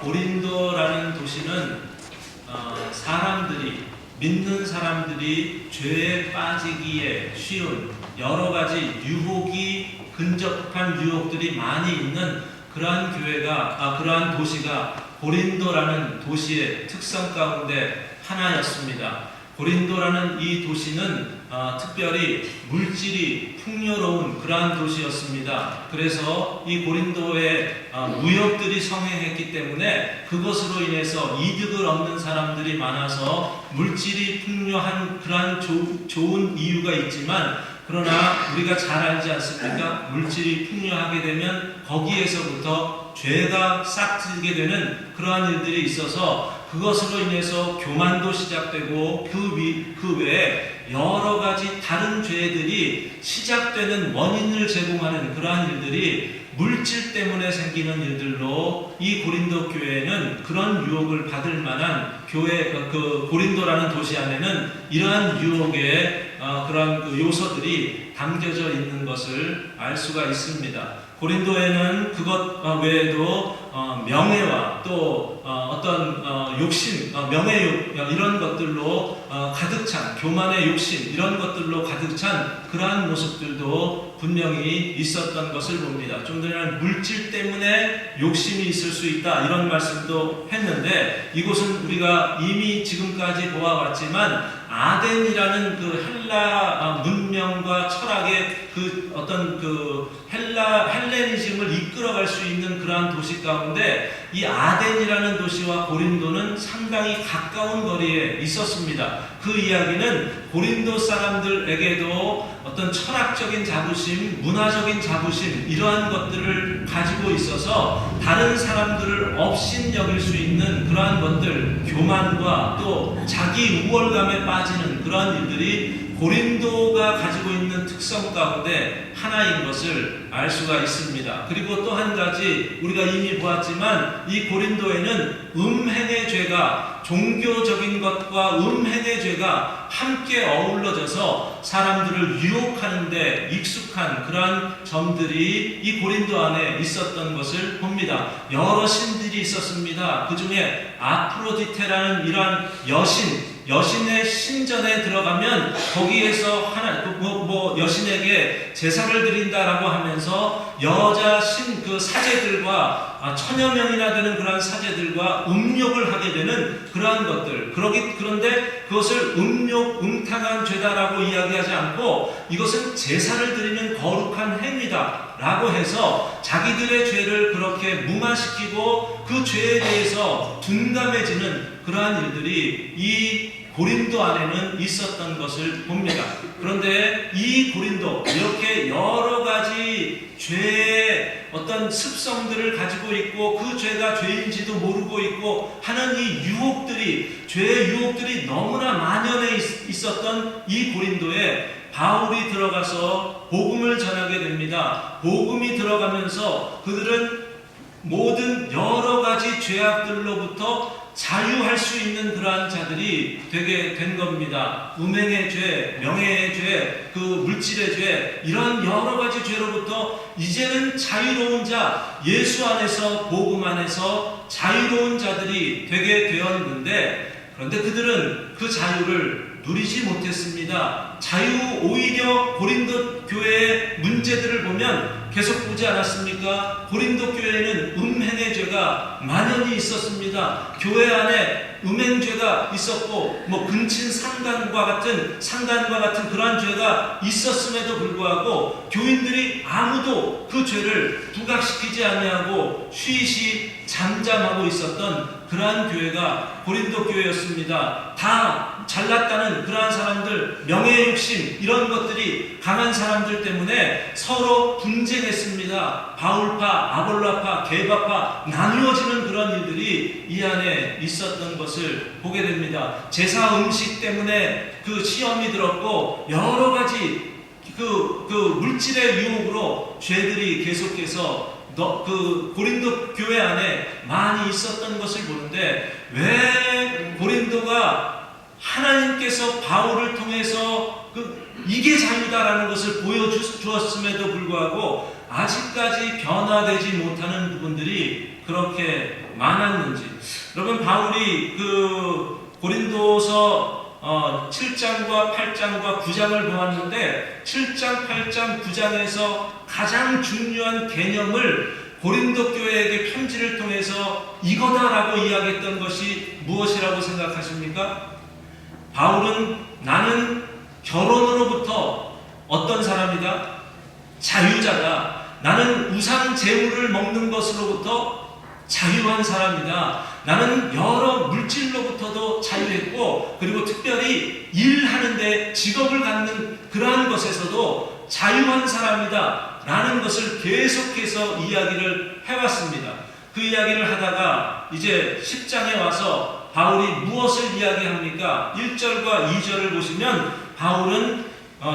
고린도라는 도시는 믿는 사람들이 죄에 빠지기에 쉬운 여러 가지 유혹이 근접한 유혹들이 많이 있는 그러한 도시가 고린도라는 도시의 특성 가운데 하나였습니다. 고린도라는 이 도시는 특별히 물질이 풍요로운 그러한 도시였습니다. 그래서 이 고린도에 무역들이 성행했기 때문에 그것으로 인해서 이득을 얻는 사람들이 많아서 물질이 풍요한 그러한 좋은 이유가 있지만, 그러나 우리가 잘 알지 않습니까? 물질이 풍요하게 되면 거기에서부터 죄가 싹트게 되는 그러한 일들이 있어서 그것으로 인해서 교만도 시작되고 그 외에 여러 가지 다른 죄들이 시작되는 원인을 제공하는 그러한 일들이 물질 때문에 생기는 일들로 이 고린도 교회는 그런 유혹을 받을 만한 고린도라는 도시 안에는 이러한 유혹의 그런 요소들이 담겨져 있는 것을 알 수가 있습니다. 고린도에는 그것 외에도 명예와 또 어떤 욕심, 명예욕 이런 것들로 가득 찬 교만의 욕심 이런 것들로 가득 찬 그러한 모습들도 분명히 있었던 것을 봅니다. 좀 전에는 물질 때문에 욕심이 있을 수 있다 이런 말씀도 했는데, 이곳은 우리가 이미 지금까지 보아왔지만 아덴이라는 그 헬라 문명과 철학의 그 어떤 헬레니즘을 이끌어갈 수 있는 그러한 도시 가운데 이 아덴이라는 도시와 고린도는 상당히 가까운 거리에 있었습니다. 그 이야기는 고린도 사람들에게도 어떤 철학적인 자부심, 문화적인 자부심 이러한 것들을 가지고 있어서 다른 사람들을 업신여길 수 있는 그러한 것들, 교만과 또 자기 우월감에 빠지는 그러한 일들이 고린도가 가지고 있는 특성 가운데 하나인 것을 알 수가 있습니다. 그리고 또 한 가지 우리가 이미 보았지만 이 고린도에는 음행의 죄가, 종교적인 것과 음행의 죄가 함께 어우러져서 사람들을 유혹하는 데 익숙한 그러한 점들이 이 고린도 안에 있었던 것을 봅니다. 여러 신들이 있었습니다. 그 중에 아프로디테라는 이러한 여신의 신전에 들어가면 거기에서 여신에게 제사를 드린다라고 하면서 여자 사제들과 천여 명이나 되는 그러한 사제들과 음욕을 하게 되는 그러한 것들. 그런데 그것을 음탕한 죄다라고 이야기하지 않고 이것은 제사를 드리는 거룩한 행위다라고 해서 자기들의 죄를 그렇게 무마시키고 그 죄에 대해서 둔감해지는 그러한 일들이 이 고린도 안에는 있었던 것을 봅니다. 그런데 이 고린도 이렇게 여러 가지 죄의 어떤 습성들을 가지고 있고 그 죄가 죄인지도 모르고 있고 하는 이 죄의 유혹들이 너무나 만연해 있었던 이 고린도에 바울이 들어가서 복음을 전하게 됩니다. 복음이 들어가면서 그들은 모든 여러 가지 죄악들로부터 자유할 수 있는 그러한 자들이 되게 된 겁니다. 음행의 죄, 명예의 죄, 그 물질의 죄, 이런 여러 가지 죄로부터 이제는 자유로운 자, 예수 안에서 복음 안에서 자유로운 자들이 되게 되었는데, 그런데 그들은 그 자유를 누리지 못했습니다. 오히려 고린도 교회의 문제들을 보면 계속 보지 않았습니까? 고린도 교회에는 음행의 죄가 만연히 있었습니다. 교회 안에 음행죄가 있었고 근친 상간과 같은 그러한 죄가 있었음에도 불구하고 교인들이 아무도 그 죄를 부각시키지 아니하고 쉬쉬 잠잠하고 있었던 그러한 교회가 고린도 교회였습니다. 다 잘났다는 그러한 사람들, 명예의 욕심 이런 것들이 강한 사람들 때문에 서로 분쟁했습니다. 바울파, 아볼라파, 게바파 나누어지는 그런 일들이 이 안에 있었던 것을 보게 됩니다. 제사 음식 때문에 그 시험이 들었고 여러 가지 그 물질의 유혹으로 죄들이 계속해서 고린도 교회 안에 많이 있었던 것을 보는데, 왜 고린도가 하나님께서 바울을 통해서 이게 자유다라는 것을 보여주었음에도 불구하고 아직까지 변화되지 못하는 부분들이 그렇게 많았는지. 여러분, 바울이 그 고린도서 7장과 8장과 9장을 보았는데 7장, 8장, 9장에서 가장 중요한 개념을 고린도 교회에게 편지를 통해서 이거다라고 이야기했던 것이 무엇이라고 생각하십니까? 바울은 나는 결혼으로부터 어떤 사람이다? 자유자다. 나는 우상 제물을 먹는 것으로부터 자유한 사람이다. 나는 여러 물질로부터도 자유했고, 그리고 특별히 일하는데 직업을 갖는 그러한 것에서도 자유한 사람이다 라는 것을 계속해서 이야기를 해왔습니다. 그 이야기를 하다가 이제 10장에 와서 바울이 무엇을 이야기합니까? 1절과 2절을 보시면 바울은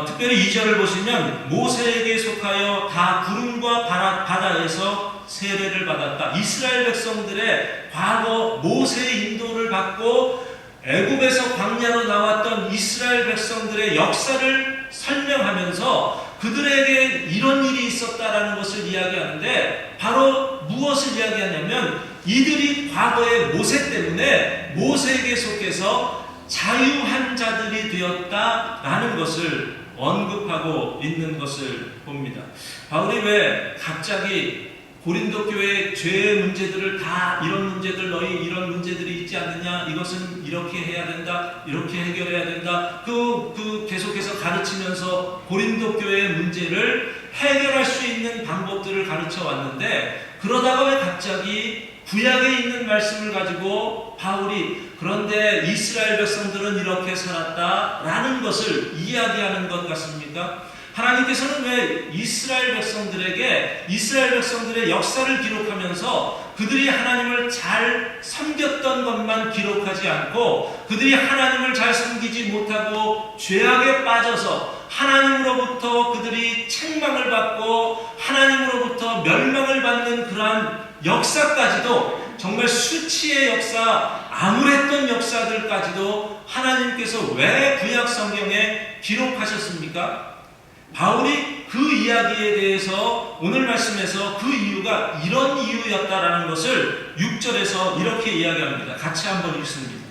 특별히 2절을 보시면 모세에게 속하여 다 구름과 바다에서 세례를 받았다. 이스라엘 백성들의 과거 모세의 인도를 받고 애굽에서 광야로 나왔던 이스라엘 백성들의 역사를 설명하면서 그들에게 이런 일이 있었다라는 것을 이야기하는데, 바로 무엇을 이야기하냐면 이들이 과거의 모세 때문에 모세에게 속해서 자유한 자들이 되었다라는 것을 언급하고 있는 것을 봅니다. 바울이 왜 갑자기 고린도 교회의 죄의 문제들을 다 이런 문제들, 너희 이런 문제들이 있지 않느냐, 이것은 이렇게 해야 된다, 이렇게 해결해야 된다, 계속해서 가르치면서 고린도 교회의 문제를 해결할 수 있는 방법들을 가르쳐 왔는데, 그러다가 왜 갑자기 구약에 있는 말씀을 가지고 바울이 그런데 이스라엘 백성들은 이렇게 살았다라는 것을 이야기하는 것 같습니까? 하나님께서는 왜 이스라엘 백성들의 역사를 기록하면서 그들이 하나님을 잘 섬겼던 것만 기록하지 않고, 그들이 하나님을 잘 섬기지 못하고 죄악에 빠져서 하나님으로부터 그들이 책망을 받고 하나님으로부터 멸망을 받는 그러한 역사까지도, 정말 수치의 역사, 암울했던 역사들까지도 하나님께서 왜 구약 성경에 기록하셨습니까? 바울이 그 이야기에 대해서 오늘 말씀에서 그 이유가 이런 이유였다라는 것을 6절에서 이렇게 이야기합니다. 같이 한번 읽습니다.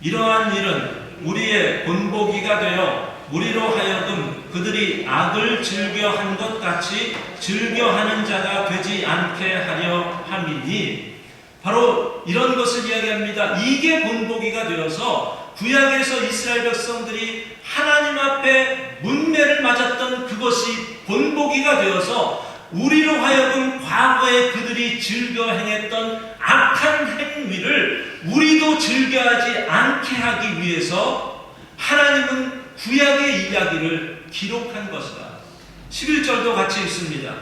이러한 일은 우리의 본보기가 되어 우리로 하여금 그들이 악을 즐겨한 것 같이 즐겨하는 자가 되지 않게 하려 함이니, 바로 이런 것을 이야기합니다. 이게 본보기가 되어서 구약에서 이스라엘 백성들이 하나님 앞에 문매를 맞았던 그것이 본보기가 되어서 우리로 하여금 과거에 그들이 즐겨 행했던 악한 행위를 우리도 즐겨하지 않게 하기 위해서 하나님은 구약의 이야기를 기록한 것이다. 11절도 같이 읽습니다.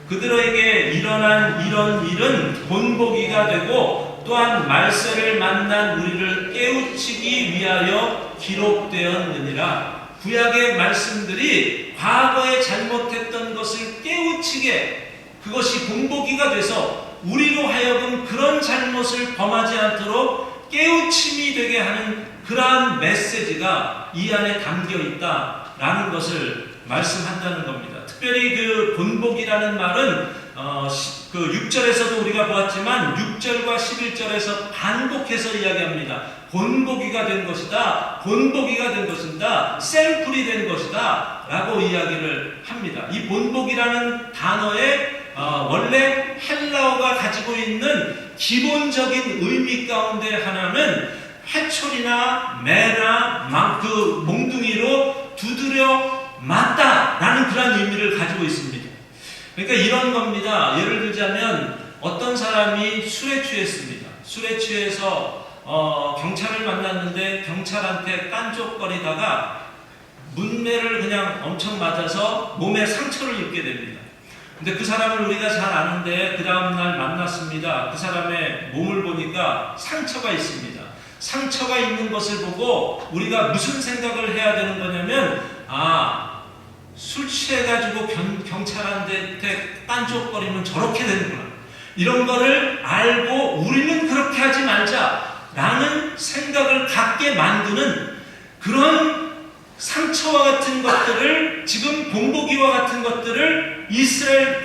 그들에게 일어난 이런 일은 본보기가 되고 또한 말세를 만난 우리를 깨우치기 위하여 기록되었느니라. 구약의 말씀들이 과거에 잘못했던 것을 깨우치게, 그것이 본보기가 돼서 우리로 하여금 그런 잘못을 범하지 않도록 깨우침이 되게 하는 그러한 메시지가 이 안에 담겨 있다라는 것을 말씀한다는 겁니다. 특별히 그 본보기라는 말은 그 6절에서도 우리가 보았지만 6절과 11절에서 반복해서 이야기합니다. 본보기가 된 것이다, 본보기가 된 것이다, 샘플이 된 것이다 라고 이야기를 합니다. 이 본보기라는 단어의 원래 헬라어가 가지고 있는 기본적인 의미 가운데 하나는 회초리나 매나 그 몽둥이로 두드려 맞다라는 그런 의미를 가지고 있습니다. 그러니까 이런 겁니다. 예를 들자면 어떤 사람이 술에 취했습니다. 술에 취해서 경찰을 만났는데 경찰한테 깐족거리다가 문매를 그냥 엄청 맞아서 몸에 상처를 입게 됩니다. 근데 그 사람을 우리가 잘 아는데 그 다음날 만났습니다. 그 사람의 몸을 보니까 상처가 있습니다. 상처가 있는 것을 보고 우리가 무슨 생각을 해야 되는 거냐면, 술 취해가지고 경찰한테 깐족거리면 저렇게 되는구나, 이런 거를 알고 우리는 그렇게 하지 말자라는 생각을 갖게 만드는 그런 상처와 같은 것들을, 지금 본보기와 같은 것들을 이스라엘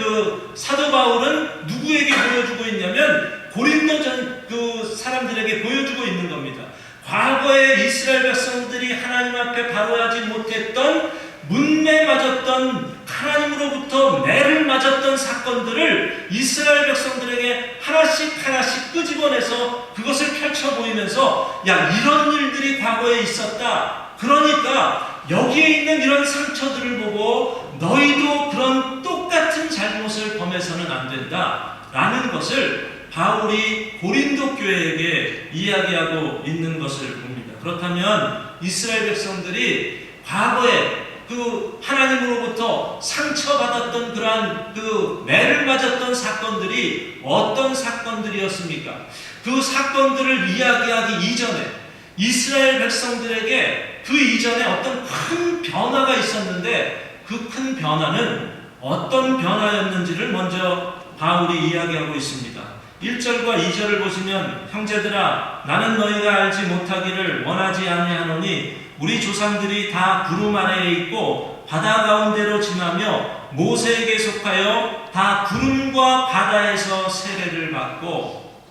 사도 바울은 누구에게 보여주고 있냐면 고린도전 그 사람들에게 보여주고 있는 겁니다. 과거에 이스라엘 백성들이 하나님 앞에 바로하지 못했던 문매 맞았던 하나님으로부터 매를 맞았던 사건들을 이스라엘 백성들에게 하나씩 하나씩 끄집어내서 그것을 펼쳐 보이면서 야, 이런 일들이 과거에 있었다. 그러니까 여기에 있는 이런 상처들을 보고 너희도 그런 똑같은 잘못을 범해서는 안 된다 라는 것을 바울이 고린도 교회에게 이야기하고 있는 것을 봅니다. 그렇다면 이스라엘 백성들이 과거에 그 하나님으로부터 상처받았던 그러한 그 매를 맞았던 사건들이 어떤 사건들이었습니까? 그 사건들을 이야기하기 이전에 이스라엘 백성들에게 그 이전에 어떤 큰 변화가 있었는데 그 큰 변화는 어떤 변화였는지를 먼저 바울이 이야기하고 있습니다. 1절과 2절을 보시면 형제들아 나는 너희가 알지 못하기를 원하지 아니하노니 우리 조상들이 다 구름 아래에 있고 바다 가운데로 지나며 모세에게 속하여 다 구름과 바다에서 세례를 받고,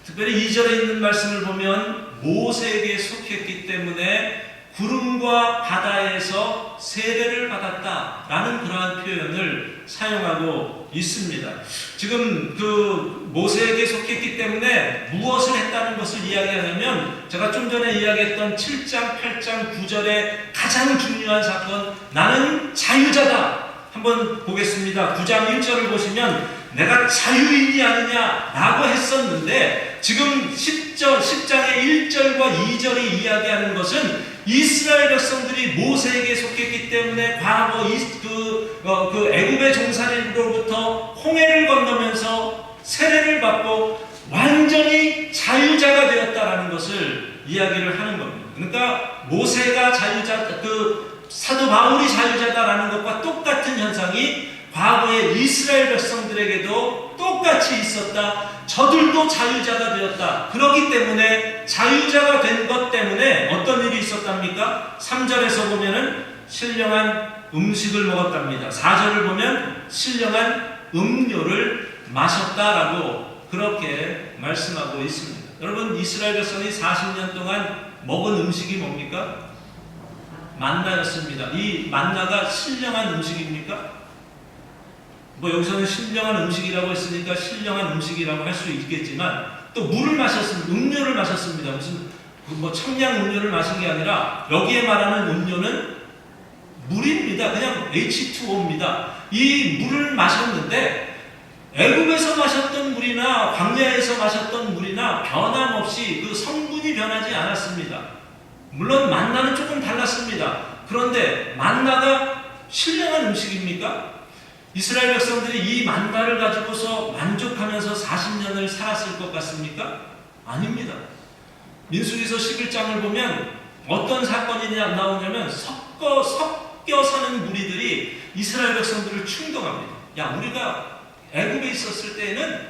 특별히 2절에 있는 말씀을 보면 모세에게 속했기 때문에 구름과 바다에서 세례를 받았다라는 그러한 표현을 사용하고 있습니다. 지금 그 모세에게 속했기 때문에 무엇을 했다는 것을 이야기하냐면 제가 좀 전에 이야기했던 7장, 8장, 9절의 가장 중요한 사건, 나는 자유자다. 한번 보겠습니다. 9장 1절을 보시면 내가 자유인이 아니냐 라고 했었는데 지금 10장의 1절과 2절이 이야기하는 것은 이스라엘 백성들이 모세에게 속했기 때문에 과거 그 애굽의 종살이로부터 홍해를 건너면서 세례를 받고 완전히 자유자가 되었다라는 것을 이야기를 하는 겁니다. 그러니까 모세가 자유자, 그 사도 바울이 자유자다라는 것과 똑같은 현상이 과거의 이스라엘 백성들에게도 똑같이 있었다. 저들도 자유자가 되었다. 그렇기 때문에 자유자가 된 것 때문에 어떤 일이 있었답니까? 3절에서 보면은 신령한 음식을 먹었답니다. 4절을 보면 신령한 음료를 마셨다라고 그렇게 말씀하고 있습니다. 여러분, 이스라엘 백성이 40년 동안 먹은 음식이 뭡니까? 만나였습니다. 이 만나가 신령한 음식입니까? 뭐 여기서는 신령한 음식이라고 했으니까 신령한 음식이라고 할 수 있겠지만 또 물을 마셨습니다. 음료를 마셨습니다. 무슨 뭐 청량 음료를 마신 게 아니라 여기에 말하는 음료는 물입니다. 그냥 H2O입니다. 이 물을 마셨는데 애굽에서 마셨던 물이나 광야에서 마셨던 물이나 변함없이 그 성분이 변하지 않았습니다. 물론 만나는 조금 달랐습니다. 그런데 만나가 신령한 음식입니까? 이스라엘 백성들이 이 만나를 가지고서 만족하면서 40년을 살았을 것 같습니까? 아닙니다. 민수기서 11장을 보면 어떤 사건이 나오냐면 섞여 사는 무리들이 이스라엘 백성들을 충동합니다. 야, 우리가 애굽에 있었을 때에는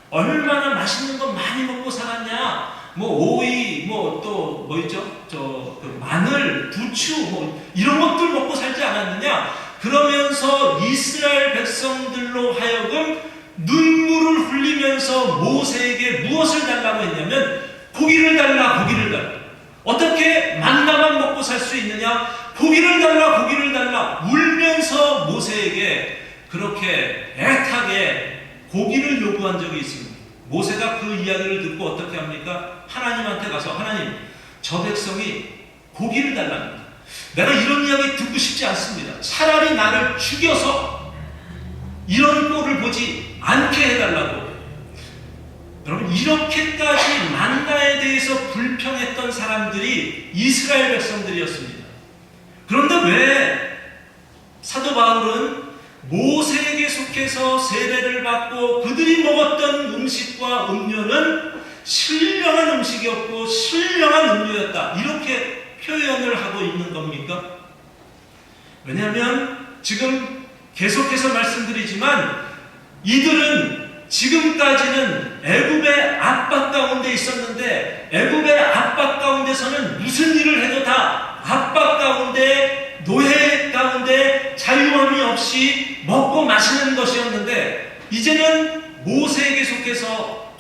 얼마나 맛있는 거 많이 먹고 살았냐? 뭐 오이, 뭐 또 뭐 있죠? 그 마늘, 부추, 뭐 이런 것들 먹고 살지 않았느냐? 그러면서 이스라엘 백성들로 하여금 눈물을 흘리면서 모세에게 무엇을 달라고 했냐면 고기를 달라, 고기를 달라. 어떻게 만나만 먹고 살 수 있느냐? 고기를 달라, 고기를 달라. 울면서 모세에게 그렇게 애타게 고기를 요구한 적이 있습니다. 모세가 그 이야기를 듣고 어떻게 합니까? 하나님한테 가서 하나님, 저 백성이 고기를 달랍니다. 내가 이런 이야기 듣고 싶지 않습니다. 차라리 나를 죽여서 이런 꼴을 보지 않게 해달라고. 여러분, 이렇게까지 만나에 대해서 불평했던 사람들이 이스라엘 백성들이었습니다. 그런데 왜 사도 바울은 모세에게 속해서 세례를 받고 그들이 먹었던 음식과 음료는 신령한 음식이었고 신령한 음료였다, 이렇게 표현을 하고 있는 겁니까? 왜냐하면 지금 계속해서 말씀드리지만 이들은 지금까지는 애굽의 압박 가운데 있었는데 애굽의 압박 가운데서는 무슨 일을 해도 다 압박 가운데, 노예 가운데 자유함이 없이 먹고 마시는 것이었는데 이제는 모세에게 속해서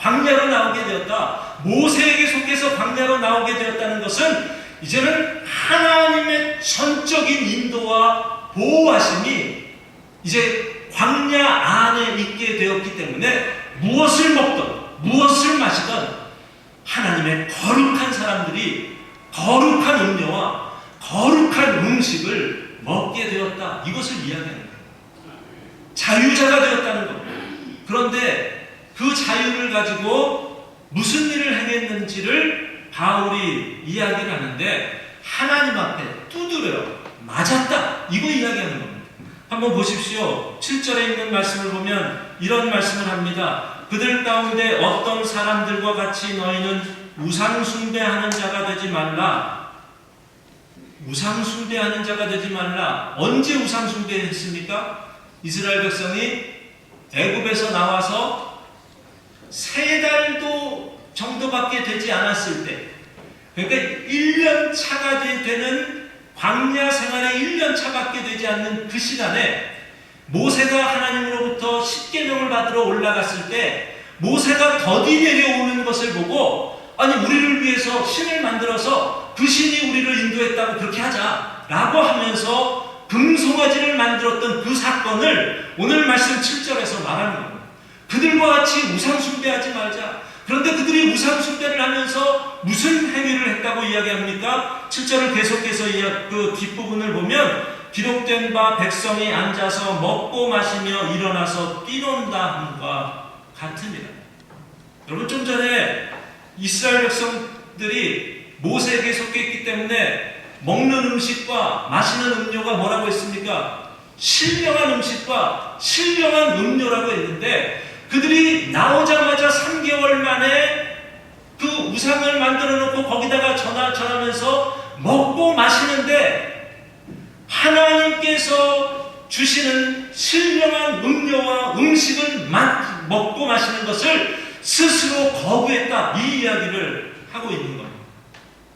되었다. 모세에게 속해서 광야로 나오게 되었다는 것은 이제는 하나님의 전적인 인도와 보호하심이 이제 광야 안에 있게 되었기 때문에 무엇을 먹던 무엇을 마시던 하나님의 거룩한 사람들이 거룩한 음료와 거룩한 음식을 먹게 되었다. 이것을 이야기하는 거예요. 자유자가 되었다는 겁니다. 그런데 그 자유를 가지고 무슨 일을 행했는지를 바울이 이야기를 하는데 하나님 앞에 두드려 맞았다. 이거 이야기하는 겁니다. 한번 보십시오. 7절에 있는 말씀을 보면 이런 말씀을 합니다. 그들 가운데 어떤 사람들과 같이 너희는 우상 숭배하는 자가 되지 말라. 우상 숭배하는 자가 되지 말라. 언제 우상 숭배했습니까? 이스라엘 백성이 애굽에서 나와서 3달도 정도밖에 되지 않았을 때, 그러니까 1년 차가 되는 광야 생활에 1년 차밖에 되지 않는 그 시간에 모세가 하나님으로부터 십계명을 받으러 올라갔을 때 모세가 더디 내려오는 것을 보고 아니 우리를 위해서 신을 만들어서 그 신이 우리를 인도했다고 그렇게 하자 라고 하면서 금송아지를 만들었던 그 사건을 오늘 말씀 7절에서 말하는 겁니다. 그들과 같이 우상 숭배하지 말자. 그런데 그들이 우상 숭배를 하면서 무슨 행위를 했다고 이야기합니까? 7절을 계속해서 그 뒷부분을 보면 기록된 바 백성이 앉아서 먹고 마시며 일어나서 뛰논다 함과 같으니라. 여러분 좀 전에 이스라엘 백성들이 모세에게 속했기 때문에 먹는 음식과 마시는 음료가 뭐라고 했습니까? 신령한 음식과 신령한 음료라고 했는데 그들이 나오자마자 3개월 만에 그 우상을 만들어 놓고 거기다가 전하면서 먹고 마시는데 하나님께서 주시는 신령한 음료와 음식을 먹고 마시는 것을 스스로 거부했다. 이 이야기를 하고 있는 겁니다.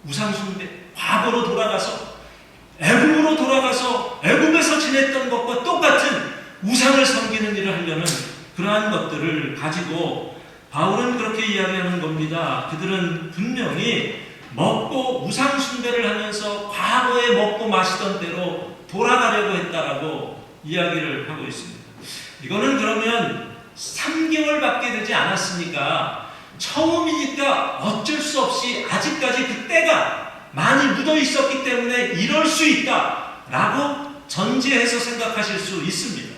우상 숭배, 과거로 돌아가서 애굽으로 돌아가서 애굽에서 지냈던 것과 똑같은 우상을 섬기는 일을 하려는 그러한 것들을 가지고 바울은 그렇게 이야기하는 겁니다. 그들은 분명히 먹고 우상 숭배를 하면서 과거에 먹고 마시던 대로 돌아가려고 했다라고 이야기를 하고 있습니다. 이거는 그러면 3개월밖에 되지 않았으니까 처음이니까 어쩔 수 없이 아직까지 그 때가 많이 묻어 있었기 때문에 이럴 수 있다라고 전제해서 생각하실 수 있습니다.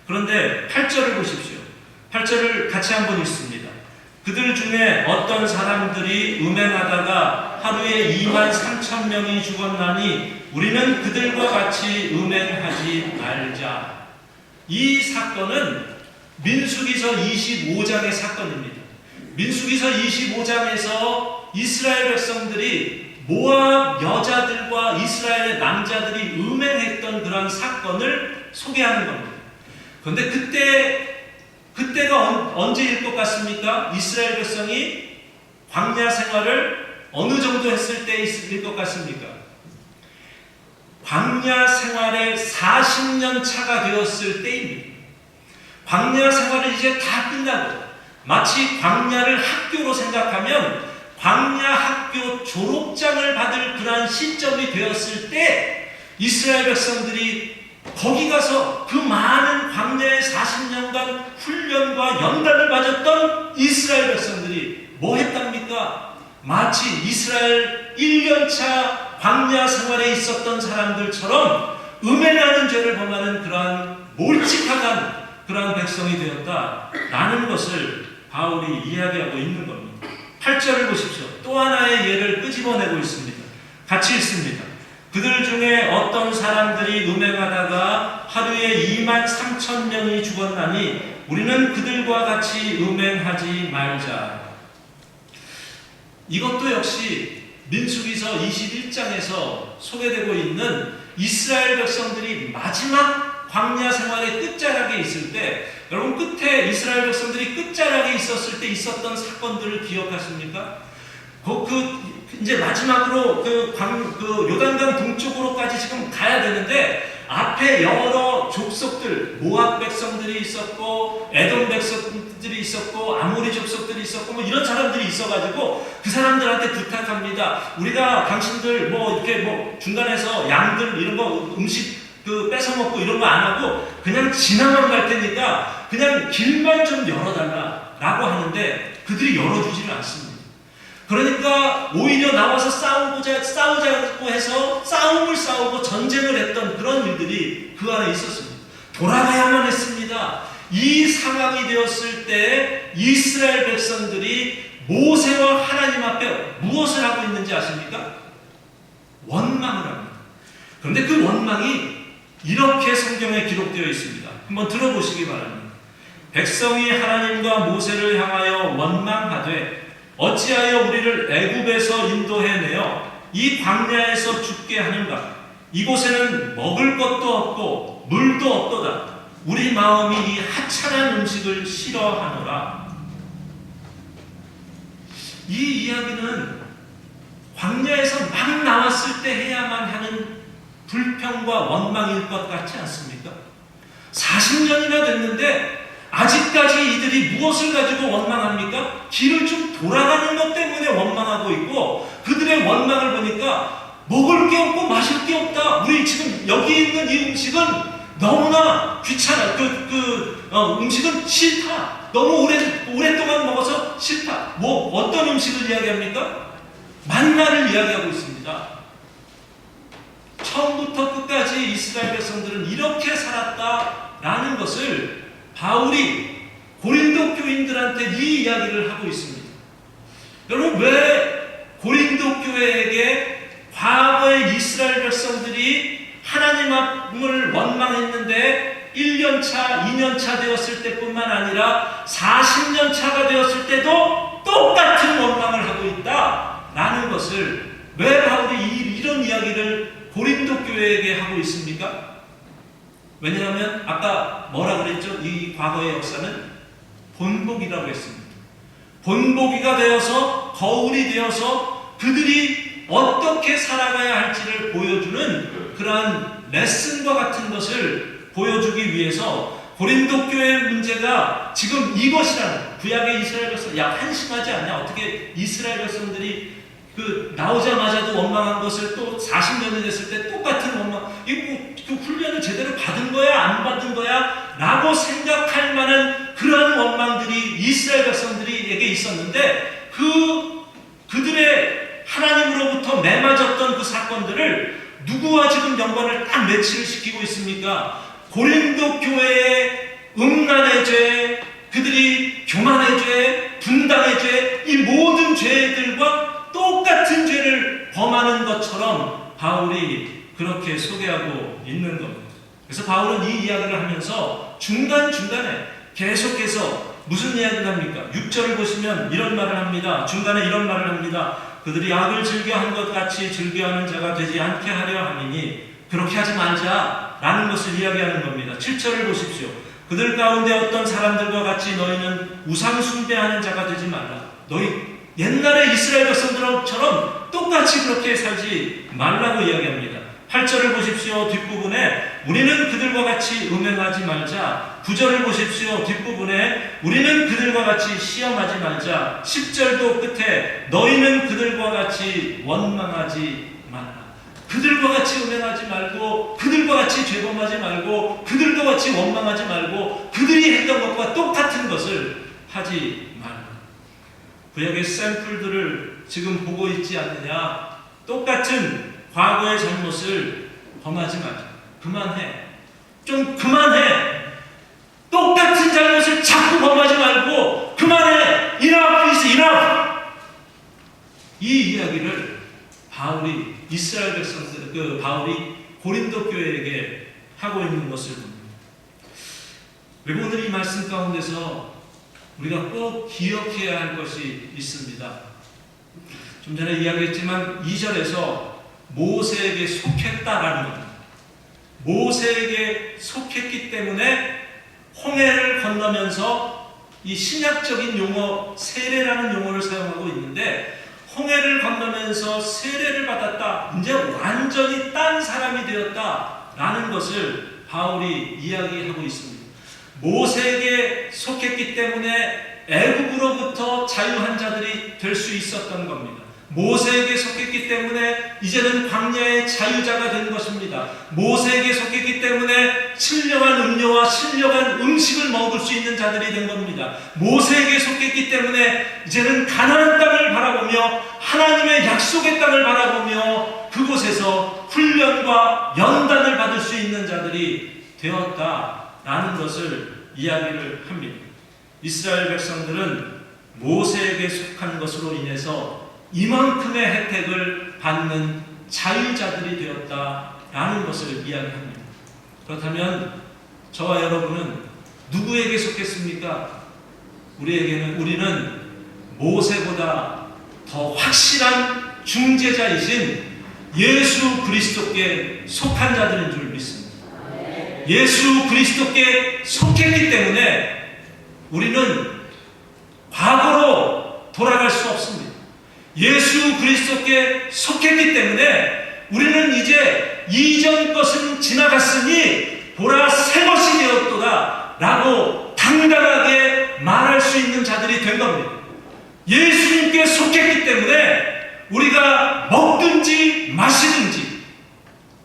그런데 8절을 보십시오. 8절을 같이 한번 읽습니다. 그들 중에 어떤 사람들이 음행하다가 하루에 23,000명이 죽었나니 우리는 그들과 같이 음행하지 말자. 이 사건은 민수기서 25장의 사건입니다. 민수기서 25장에서 이스라엘 백성들이 모압 여자들과 이스라엘 남자들이 음행했던 그런 사건을 소개하는 겁니다. 그런데 그때가 언제일 것 같습니까? 이스라엘 백성이 광야 생활을 어느 정도 했을 때일 것 같습니까? 광야 생활에 40년 차가 되었을 때입니다. 광야 생활을 이제 다 끝나고 마치 광야를 학교로 생각하면 광야 학교 졸업장을 받을 그러한 시점이 되었을 때 이스라엘 백성들이 거기 가서 그 많은 광야의 40년간 훈련과 연단을 받았던 이스라엘 백성들이 뭐 했답니까? 마치 이스라엘 1년차 광야 생활에 있었던 사람들처럼 음행하는 죄를 범하는 그러한 몰직하단 그러한 백성이 되었다라는 것을 바울이 이야기하고 있는 겁니다. 8절을 보십시오. 또 하나의 예를 끄집어내고 있습니다. 같이 읽습니다. 그들 중에 어떤 사람들이 음행하다가 하루에 23,000명이 죽었나니 우리는 그들과 같이 음행하지 말자. 이것도 역시 민수기서 21장에서 소개되고 있는 이스라엘 백성들이 마지막 광야 생활의 끝자락에 있을 때, 여러분 끝에 이스라엘 백성들이 끝자락에 있었을 때 있었던 사건들을 기억하십니까? 이제 마지막으로 요단강 동쪽으로까지 지금 가야 되는데 앞에 여러 족속들, 모압 백성들이 있었고 에돔 백성들이 있었고 아모리 족속들이 있었고 뭐 이런 사람들이 있어가지고 그 사람들한테 부탁합니다. 우리가 당신들 뭐 이렇게 뭐 중간에서 양들 이런 거 음식 그 뺏어 먹고 이런 거 안 하고 그냥 지나만 갈 테니까 그냥 길만 좀 열어달라라고 하는데 그들이 열어주지를 않습니다. 그러니까 오히려 나와서 싸우자고 해서 싸움을 싸우고 전쟁을 했던 그런 일들이 그 안에 있었습니다. 돌아가야만 했습니다. 이 상황이 되었을 때 이스라엘 백성들이 모세와 하나님 앞에 무엇을 하고 있는지 아십니까? 원망을 합니다. 그런데 그 원망이 이렇게 성경에 기록되어 있습니다. 한번 들어보시기 바랍니다. 백성이 하나님과 모세를 향하여 원망하되 어찌하여 우리를 애굽에서 인도해내어 이 광야에서 죽게 하는가? 이곳에는 먹을 것도 없고 물도 없도다. 우리 마음이 이 하찮은 음식을 싫어하노라. 이 이야기는 광야에서 막 나왔을 때 해야만 하는 불평과 원망일 것 같지 않습니까? 40년이나 됐는데 아직까지 이들이 무엇을 가지고 원망합니까? 길을 좀 돌아가는 것 때문에 원망하고 있고 그들의 원망을 보니까 먹을 게 없고 마실 게 없다. 우리 지금 여기 있는 이 음식은 너무나 귀찮아. 음식은 싫다. 너무 오랫동안 먹어서 싫다. 뭐 어떤 음식을 이야기합니까? 만나를 이야기하고 있습니다. 처음부터 끝까지 이스라엘 백성들은 이렇게 살았다라는 것을 바울이 고린도 교인들한테 이 이야기를 하고 있습니다. 여러분, 왜 고린도 교회에게 과거의 이스라엘 백성들이 하나님을 원망했는데 1년차, 2년차 되었을 때뿐만 아니라 40년차가 되었을 때도 똑같은 원망을 하고 있다라는 것을 왜 바울이 이런 이야기를 고린도 교회에게 하고 있습니까? 왜냐하면 아까 뭐라 그랬죠? 이 과거의 역사는 본보기라고 했습니다. 본보기가 되어서 거울이 되어서 그들이 어떻게 살아가야 할지를 보여주는 그러한 레슨과 같은 것을 보여주기 위해서 고린도 교회의 문제가 지금 이것이라는 구약의 이스라엘 백성, 야 한심하지 않냐? 어떻게 이스라엘 백성들이 나오자마자도 원망한 것을 또 40년이 됐을 때 똑같은 원망, 그 훈련을 제대로 받은 거야, 안 받은 거야? 라고 생각할 만한 그러한 원망들이 이스라엘 백성들에게 있었는데, 그들의 하나님으로부터 매맞았던 그 사건들을 누구와 지금 연관을 딱 매치를 시키고 있습니까? 고린도 교회의 음란의 죄, 그들이 교만의 죄, 분당의 죄, 이 모든 죄들과 똑같은 죄를 범하는 것처럼 바울이 그렇게 소개하고 있는 겁니다. 그래서 바울은 이 이야기를 하면서 중간중간에 계속해서 무슨 이야기를 합니까? 6절을 보시면 이런 말을 합니다. 중간에 이런 말을 합니다. 그들이 악을 즐겨한 것 같이 즐겨하는 자가 되지 않게 하려 함이니 그렇게 하지 말자 라는 것을 이야기하는 겁니다. 7절을 보십시오. 그들 가운데 어떤 사람들과 같이 너희는 우상 숭배하는 자가 되지 말라. 너희 옛날에 이스라엘 백성들처럼 똑같이 그렇게 살지 말라고 이야기합니다. 8절을 보십시오. 뒷부분에 우리는 그들과 같이 음행하지 말자. 9절을 보십시오. 뒷부분에 우리는 그들과 같이 시험하지 말자. 10절도 끝에 너희는 그들과 같이 원망하지 말라. 그들과 같이 음행하지 말고 그들과 같이 죄범하지 말고 그들과 같이 원망하지 말고 그들이 했던 것과 똑같은 것을 하지 말라. 구약의 샘플들을 지금 보고 있지 않느냐? 똑같은 과거의 잘못을 범하지 말자. 그만해. 좀 그만해. 똑같은 잘못을 자꾸 범하지 말고 그만해. Enough is enough. 이 이야기를 바울이 이스라엘 백성들, 바울이 고린도 교회에게 하고 있는 것을 봅니다. 그리고 오늘 이 말씀 가운데서 우리가 꼭 기억해야 할 것이 있습니다. 좀 전에 이야기했지만 2절에서 모세에게 속했다라는 겁니다. 모세에게 속했기 때문에 홍해를 건너면서 이 신약적인 용어 세례라는 용어를 사용하고 있는데 홍해를 건너면서 세례를 받았다. 이제 완전히 딴 사람이 되었다 되었다라는 것을 바울이 이야기하고 있습니다. 모세에게 속했기 때문에 애굽으로부터 자유한 자들이 될 수 있었던 겁니다. 모세에게 속했기 때문에 이제는 광야의 자유자가 된 것입니다. 모세에게 속했기 때문에 신령한 음료와 신령한 음식을 먹을 수 있는 자들이 된 겁니다. 모세에게 속했기 때문에 이제는 가나안 땅을 바라보며 하나님의 약속의 땅을 바라보며 그곳에서 훈련과 연단을 받을 수 있는 자들이 되었다라는 것을 이야기를 합니다. 이스라엘 백성들은 모세에게 속한 것으로 인해서 이만큼의 혜택을 받는 자유자들이 되었다라는 것을 이야기합니다. 그렇다면 저와 여러분은 누구에게 속했습니까? 우리는 모세보다 더 확실한 중재자이신 예수 그리스도께 속한 자들인 줄 믿습니다. 예수 그리스도께 속했기 때문에 우리는 과거로 돌아갈 수 없습니다. 예수 그리스도께 속했기 때문에 우리는 이제 이전 것은 지나갔으니 보라 새 것이 되었도다 라고 당당하게 말할 수 있는 자들이 된 겁니다. 예수님께 속했기 때문에 우리가 먹든지 마시든지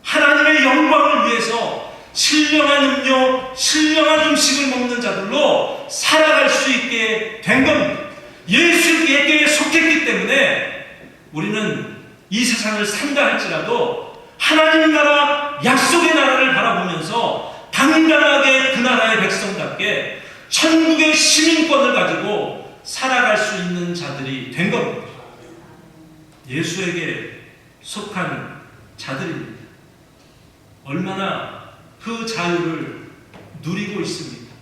하나님의 영광을 위해서 신령한 음료, 신령한 음식을 먹는 자들로 살아갈 수 있게 된 겁니다. 예수에게 속했기 때문에 우리는 이 세상을 산다 할지라도 하나님 나라, 약속의 나라를 바라보면서 당당하게 그 나라의 백성답게 천국의 시민권을 가지고 살아갈 수 있는 자들이 된 겁니다. 예수에게 속한 자들입니다. 얼마나 그 자유를 누리고 있습니다.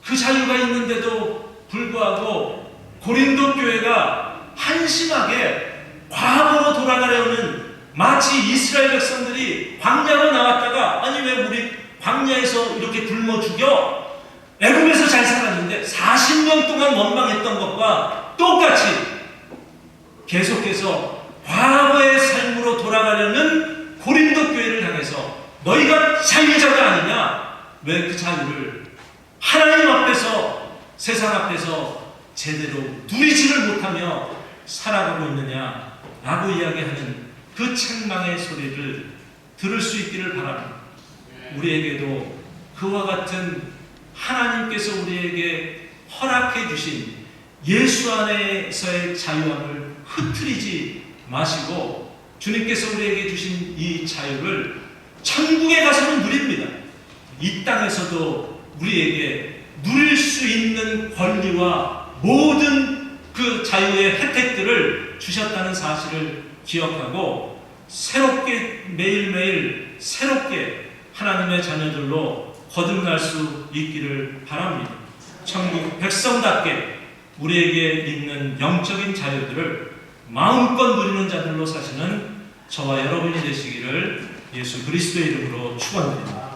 그 자유가 있는데도 불구하고 고린도 교회가 한심하게 과거로 돌아가려는, 마치 이스라엘 백성들이 광야로 나왔다가 아니 왜 우리 광야에서 이렇게 굶어 죽여? 애굽에서 잘 살았는데 40년 동안 원망했던 것과 똑같이 계속해서 과거의 삶으로 돌아가려는 고린도 교회를 향해서 너희가 자유자가 아니냐? 왜 그 자유를 하나님 앞에서, 세상 앞에서 제대로 누리지를 못하며 살아가고 있느냐 라고 이야기하는 그 책망의 소리를 들을 수 있기를 바랍니다. 우리에게도 그와 같은 하나님께서 우리에게 허락해 주신 예수 안에서의 자유함을 흐트리지 마시고 주님께서 우리에게 주신 이 자유를 천국에 가서는 누립니다. 이 땅에서도 우리에게 누릴 수 있는 권리와 모든 그 자유의 혜택들을 주셨다는 사실을 기억하고 새롭게 매일매일 새롭게 하나님의 자녀들로 거듭날 수 있기를 바랍니다. 천국 백성답게 우리에게 있는 영적인 자유들을 마음껏 누리는 자들로 사시는 저와 여러분이 되시기를 예수 그리스도의 이름으로 축원드립니다.